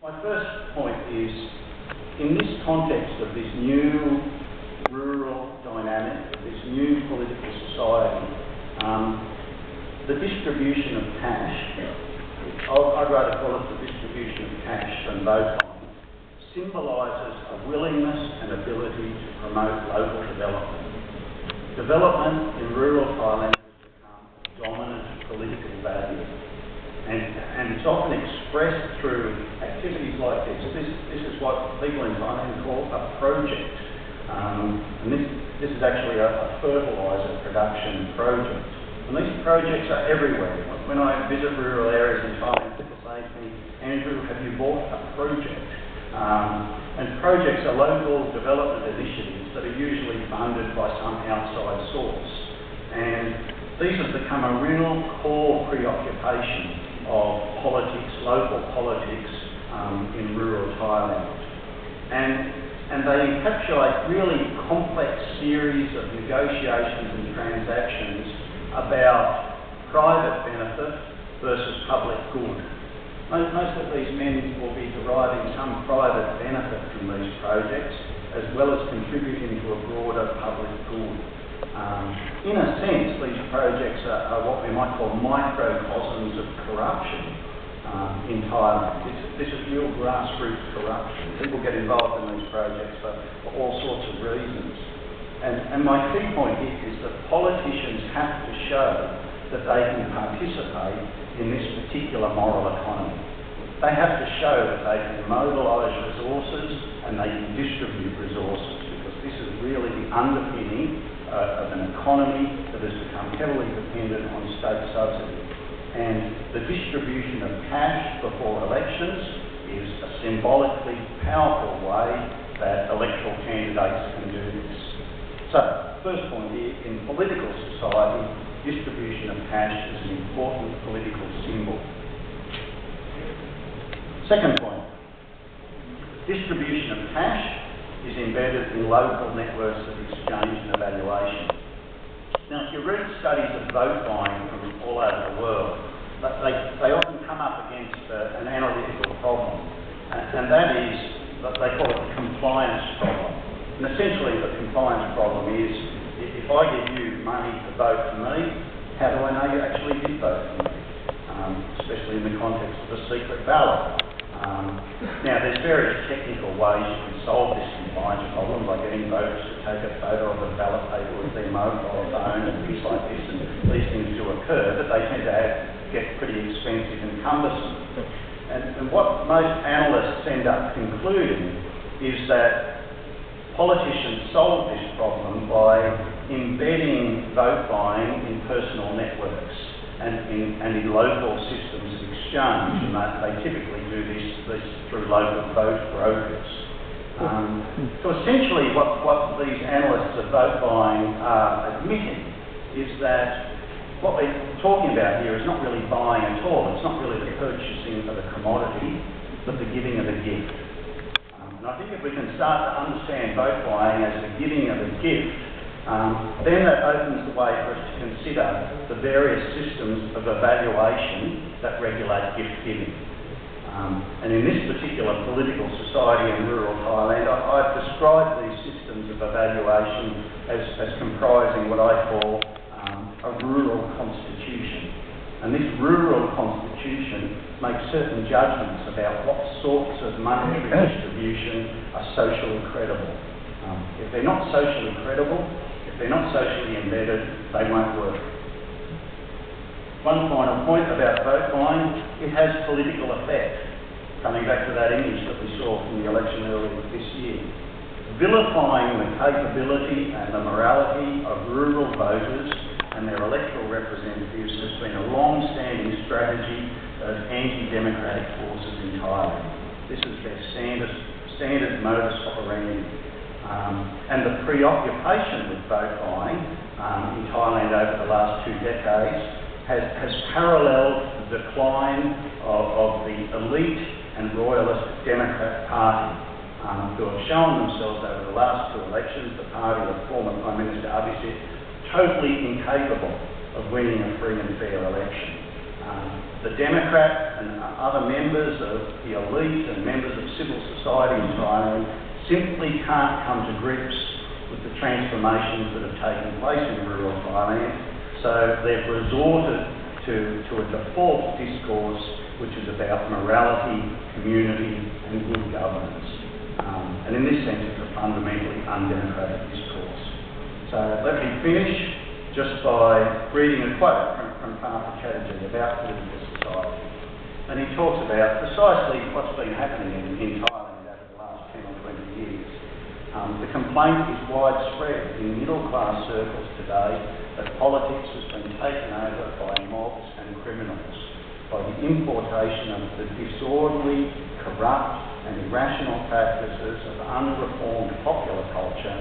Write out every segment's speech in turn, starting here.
My first point is, in this context of this new rural dynamic, this new political society, the distribution of cash, I'd rather call it the distribution of cash than vote buying, symbolises a willingness and ability to promote local development. Development in rural Thailand has become a dominant political value, and it's often expressed through activities like this. This is what people in Thailand call a project, and this is actually a fertiliser production project. And these projects are everywhere. When I visit rural areas in Thailand, people say to me, "Andrew, have you bought a project?" And projects are local development initiatives that are usually funded by some outside source. And these have become a real core preoccupation of politics, local politics in rural Thailand. And they encapsulate really complex series of negotiations and transactions about private benefit versus public good. Most of these men will be deriving some private benefit from these projects, as well as contributing to a broader public good. In a sense, these projects are what we might call microcosms of corruption in Thailand. This is real grassroots corruption. People get involved in these projects for all sorts of reasons. And my key point here is that politicians have to show that they can participate in this particular moral economy. They have to show that they can mobilise resources and they can distribute resources, because this is really the underpinning of an economy that has become heavily dependent on state subsidy. And the distribution of cash before elections is a symbolically powerful way that electoral candidates can do this. So, first point here, in political society, distribution of cash is an important political symbol. Second point, distribution of cash is embedded in local networks of exchange and evaluation. Now, if you read studies of vote buying from all over the world, they often come up against an analytical problem, and that is what they call it the compliance problem. And essentially the compliance problem is, if I give you money to vote for me, how do I know you actually did vote for me? Especially in the context of a secret ballot. Now, there's various technical ways you can solve this compliance problem by getting voters to take a photo of a ballot paper with their mobile phone and things like this, and these things do occur, but they tend to get pretty expensive and cumbersome. And what most analysts end up concluding is that politicians solve this problem by embedding vote buying in personal networks and in local systems of exchange, and they typically do this through local vote brokers. So essentially what these analysts of vote buying are admitting is that what we're talking about here is not really buying at all. It's not really the purchasing of a commodity, but the giving of a gift. And I think if we can start to understand vote buying as the giving of a gift, then that opens the way for us to consider the various systems of evaluation that regulate gift giving. And in this particular political society in rural Thailand, I've described these systems of evaluation as comprising what I call a rural constitution. And this rural constitution makes certain judgments about what sorts of monetary distribution are socially credible. If they're not socially credible, if they're not socially embedded, they won't work. One final point about vote buying, it has political effect. Coming back to that image that we saw from the election earlier this year. Vilifying the capability and the morality of rural voters and their electoral representatives has been a long-standing strategy of anti-democratic forces in Thailand. This is their standard modus operandi. And the preoccupation with vote buying in Thailand over the last 2 decades has paralleled the decline of the elite and royalist Democrat Party, who have shown themselves over the last 2 elections, the party of former Prime Minister Abhisit, totally incapable of winning a free and fair election. The Democrat and other members of the elite and members of civil society in Thailand simply can't come to grips with the transformations that have taken place in rural Thailand, so they've resorted to a default discourse which is about morality, community and good governance. And in this sense it's a fundamentally undemocratic discourse. So let me finish just by reading a quote from Partha Chatterjee about political society. And he talks about precisely what's been happening in Thailand over the last 10 or 20 years. The complaint is widespread in middle-class circles today that politics has been taken over by mobs and criminals, by the importation of the disorderly, corrupt and irrational practices of unreformed popular culture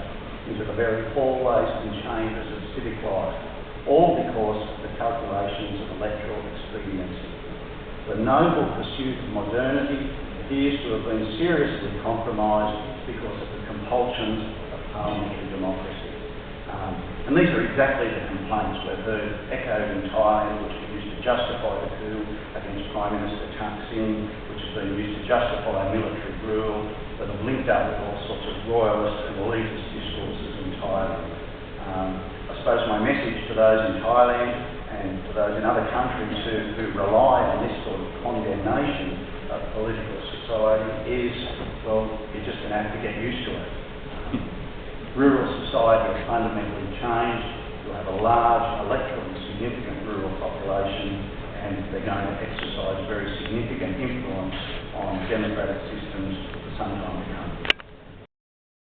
into the very hallways and chambers of civic life, all because of the calculations of electoral expediency. The noble pursuit of modernity appears to have been seriously compromised because of the compulsions of parliamentary democracy. And these are exactly the complaints we've heard echoed in Thailand, which were used to justify the coup against Prime Minister Thaksin, which has been used to justify military rule, that have linked up with all sorts of royalist and elitist discourses in Thailand. I suppose my message to those in Thailand and to those in other countries who rely on this sort of condemnation of political society is, well, you're just going to have to get used to it. Rural society has fundamentally changed. You'll have a large, electorally significant rural population, and they're going to exercise very significant influence on democratic systems for some time to come.